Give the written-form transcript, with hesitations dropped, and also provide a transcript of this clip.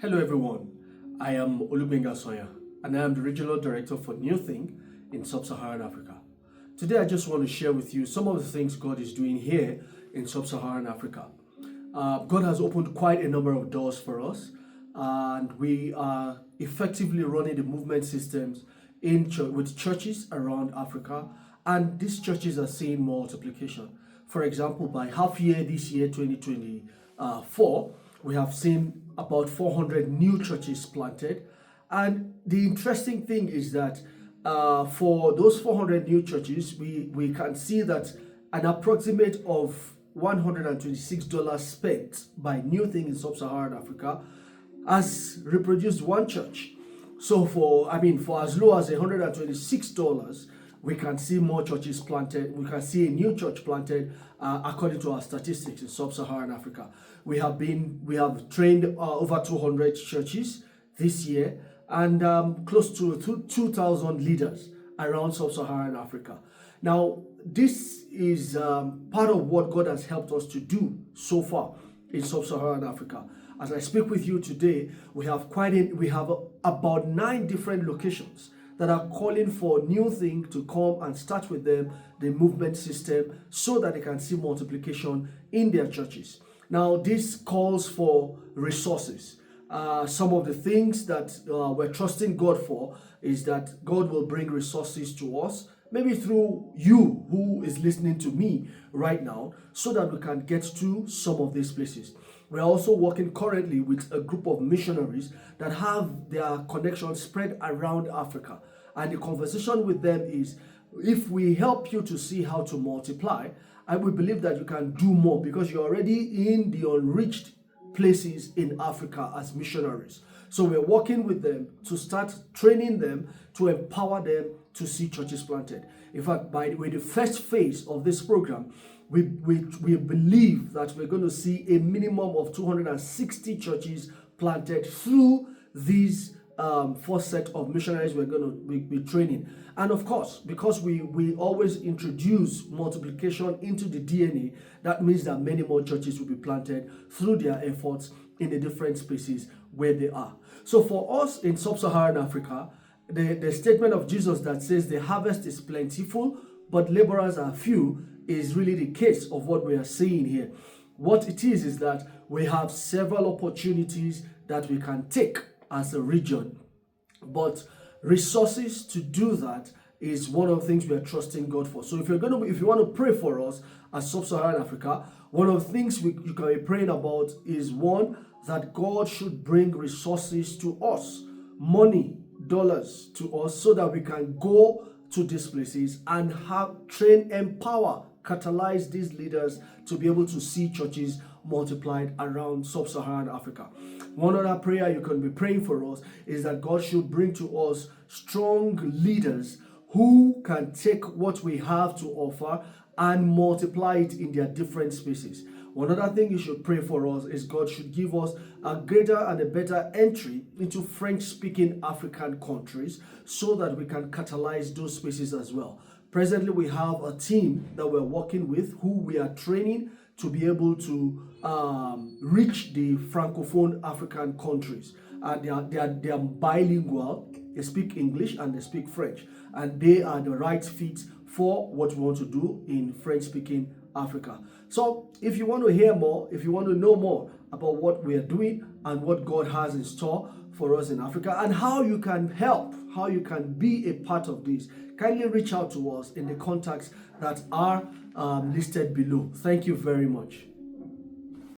Hello everyone, I am Olubenga Soya and I am the Regional Director for NewThing in Sub-Saharan Africa. Today I just want to share with you some of the things God is doing here in Sub-Saharan Africa. God has opened quite a number of doors for us, and we are effectively running the movement systems with churches around Africa, and these churches are seeing multiplication. For example, by half year this year 2024, we have seen about 400 new churches planted. And the interesting thing is that for those 400 new churches, we can see that an approximate of $126 spent by NewThing in Sub-Saharan Africa has reproduced one church. So for as low as $126, we can see more churches planted. We can see a new church planted according to our statistics in Sub-Saharan Africa. We have trained over 200 churches this year and close to 2,000 leaders around Sub-Saharan Africa. Now, this is part of what God has helped us to do so far in Sub-Saharan Africa. As I speak with you today, we have about 9 different locations that are calling for NewThing to come and start with them the movement system so that they can see multiplication in their churches. Now, this calls for resources. Some of the things that we're trusting God for is that God will bring resources to us, maybe through you who is listening to me right now, so that we can get to some of these places. We're also working currently with a group of missionaries that have their connections spread around Africa. And the conversation with them is, if we help you to see how to multiply, I will believe that you can do more because you're already in the unreached places in Africa as missionaries. So we're working with them to start training them, to empower them to see churches planted. In fact, by the way, the first phase of this program, we believe that we're going to see a minimum of 260 churches planted through these first set of missionaries we're going to be training. And of course, because we always introduce multiplication into the DNA, that means that many more churches will be planted through their efforts in the different spaces where they are. So for us in Sub-Saharan Africa, the statement of Jesus that says the harvest is plentiful, but laborers are few, is really the case of what we are seeing here. What it is that we have several opportunities that we can take as a region, but resources to do that is one of the things we are trusting God for. So if you want to pray for us as Sub-Saharan Africa, one of the things you can be praying about is, one, that God should bring resources to us, money, dollars to us, so that we can go to these places and train, empower, catalyze these leaders to be able to see churches multiplied around Sub-Saharan Africa. One other prayer you can be praying for us is that God should bring to us strong leaders who can take what we have to offer and multiply it in their different spaces. One other thing you should pray for us is God should give us a greater and a better entry into French-speaking African countries so that we can catalyze those spaces as well. Presently, we have a team that we're working with who we are training to be able to reach the Francophone African countries. They are bilingual. They speak English and they speak French. And they are the right fit for what we want to do in French-speaking Africa. So if you want to hear more, if you want to know more about what we are doing and what God has in store for us in Africa and how you can help, how you can be a part of this, kindly reach out to us in the contacts that are listed below. Thank you very much.